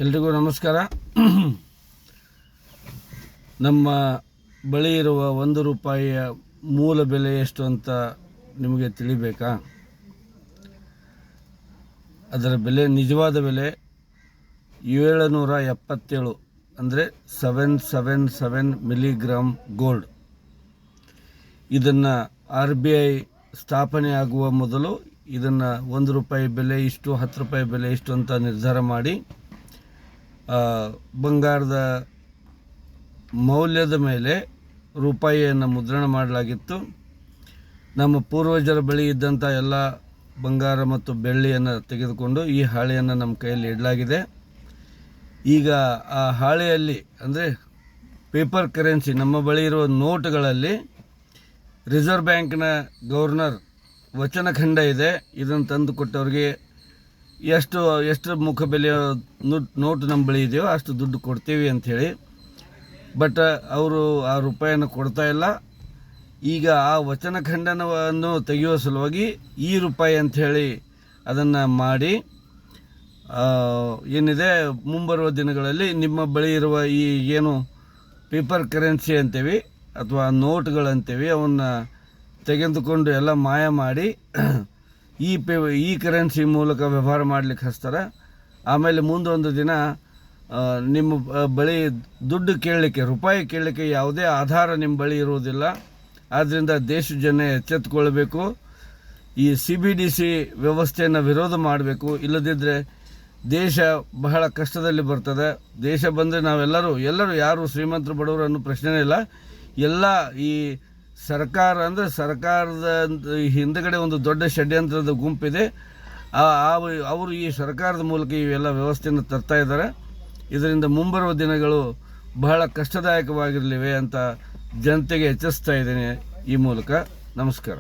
ಎಲ್ರಿಗೂ ನಮಸ್ಕಾರ. ನಮ್ಮ ಬಳಿ ಇರುವ 1 ರೂಪಾಯಿಯ ಮೂಲ ಬೆಲೆ ಎಷ್ಟು ಅಂತ ನಿಮಗೆ ತಿಳಿಬೇಕಾ? ಅದರ ಬೆಲೆ, ನಿಜವಾದ ಬೆಲೆ 777, ಅಂದರೆ 777 ಮಿಲಿಗ್ರಾಮ್ ಗೋಲ್ಡ್. ಇದನ್ನು RBI ಸ್ಥಾಪನೆ ಆಗುವ ಮೊದಲು ಇದನ್ನು 1 ರೂಪಾಯಿ ಬೆಲೆ ಇಷ್ಟು, 10 ರೂಪಾಯಿ ಬೆಲೆ ಇಷ್ಟು ಅಂತ ನಿರ್ಧಾರ ಮಾಡಿ ಬಂಗಾರದ ಮೌಲ್ಯದ ಮೇಲೆ ರೂಪಾಯಿಯನ್ನು ಮುದ್ರಣ ಮಾಡಲಾಗಿತ್ತು. ನಮ್ಮ ಪೂರ್ವಜರ ಬಳಿ ಇದ್ದಂಥ ಎಲ್ಲ ಬಂಗಾರ ಮತ್ತು ಬೆಳ್ಳಿಯನ್ನು ತೆಗೆದುಕೊಂಡು ಈ ಹಾಳೆಯನ್ನು ನಮ್ಮ ಕೈಯಲ್ಲಿ ಇಡಲಾಗಿದೆ. ಈಗ ಆ ಹಾಳೆಯಲ್ಲಿ, ಅಂದರೆ ಪೇಪರ್ ಕರೆನ್ಸಿ, ನಮ್ಮ ಬಳಿ ಇರುವ ನೋಟುಗಳಲ್ಲಿ ರಿಸರ್ವ್ ಬ್ಯಾಂಕ್ನ ಗವರ್ನರ್ ವಚನಖಂಡ ಇದೆ. ಇದನ್ನು ತಂದು ಕೊಟ್ಟವ್ರಿಗೆ ಎಷ್ಟು ಮುಖಬೆಲೆಯ ನೋಟು ನಮ್ಮ ಬಳಿ ಇದೆಯೋ ಅಷ್ಟು ದುಡ್ಡು ಕೊಡ್ತೀವಿ ಅಂಥೇಳಿ. ಬಟ್ ಅವರು ಆ ರೂಪಾಯಿಯನ್ನು ಕೊಡ್ತಾ ಇಲ್ಲ. ಈಗ ಆ ವಚನಖಂಡನವನ್ನು ತೆಗೆಯುವ ಸಲುವಾಗಿ ಈ ರೂಪಾಯಿ ಅಂಥೇಳಿ ಅದನ್ನು ಮಾಡಿ ಏನಿದೆ, ಮುಂಬರುವ ದಿನಗಳಲ್ಲಿ ನಿಮ್ಮ ಬಳಿ ಇರುವ ಈ ಏನು ಪೇಪರ್ ಕರೆನ್ಸಿ ಅಂತೀವಿ ಅಥವಾ ನೋಟ್ಗಳಂತೀವಿ, ಅವನ್ನು ತೆಗೆದುಕೊಂಡು ಎಲ್ಲ ಮಾಯ ಮಾಡಿ ಈ ಕರೆನ್ಸಿ ಮೂಲಕ ವ್ಯವಹಾರ ಮಾಡಲಿಕ್ಕೆ ಹಚ್ತಾರೆ. ಆಮೇಲೆ ಮುಂದೊಂದು ದಿನ ನಿಮ್ಮ ಬಳಿ ದುಡ್ಡು ಕೇಳಲಿಕ್ಕೆ, ರೂಪಾಯಿ ಕೇಳಲಿಕ್ಕೆ ಯಾವುದೇ ಆಧಾರ ನಿಮ್ಮ ಬಳಿ ಇರುವುದಿಲ್ಲ. ಆದ್ದರಿಂದ ದೇಶದ ಜನ ಎಚ್ಚೆತ್ತುಕೊಳ್ಬೇಕು. ಈ CBDC ವ್ಯವಸ್ಥೆಯನ್ನು ವಿರೋಧ ಮಾಡಬೇಕು. ಇಲ್ಲದಿದ್ದರೆ ದೇಶ ಬಹಳ ಕಷ್ಟದಲ್ಲಿ ಬರ್ತದೆ. ದೇಶ ಬಂದರೆ ನಾವೆಲ್ಲರೂ ಯಾರು ಶ್ರೀಮಂತರು ಬಡವರು ಅನ್ನೋ ಪ್ರಶ್ನೆನೇ ಇಲ್ಲ. ಎಲ್ಲ ಈ ಸರ್ಕಾರದ ಹಿಂದುಗಡೆ ಒಂದು ದೊಡ್ಡ ಷಡ್ಯಂತ್ರದ ಗುಂಪಿದೆ. ಅವರು ಈ ಸರ್ಕಾರದ ಮೂಲಕ ಇವೆಲ್ಲ ವ್ಯವಸ್ಥೆಯನ್ನು ತರ್ತಾ ಇದ್ದಾರೆ. ಇದರಿಂದ ಮುಂಬರುವ ದಿನಗಳು ಬಹಳ ಕಷ್ಟದಾಯಕವಾಗಿರಲಿವೆ ಅಂತ ಜನತೆಗೆ ಎಚ್ಚರಿಸ್ತಾ ಇದ್ದೇನೆ ಈ ಮೂಲಕ. ನಮಸ್ಕಾರ.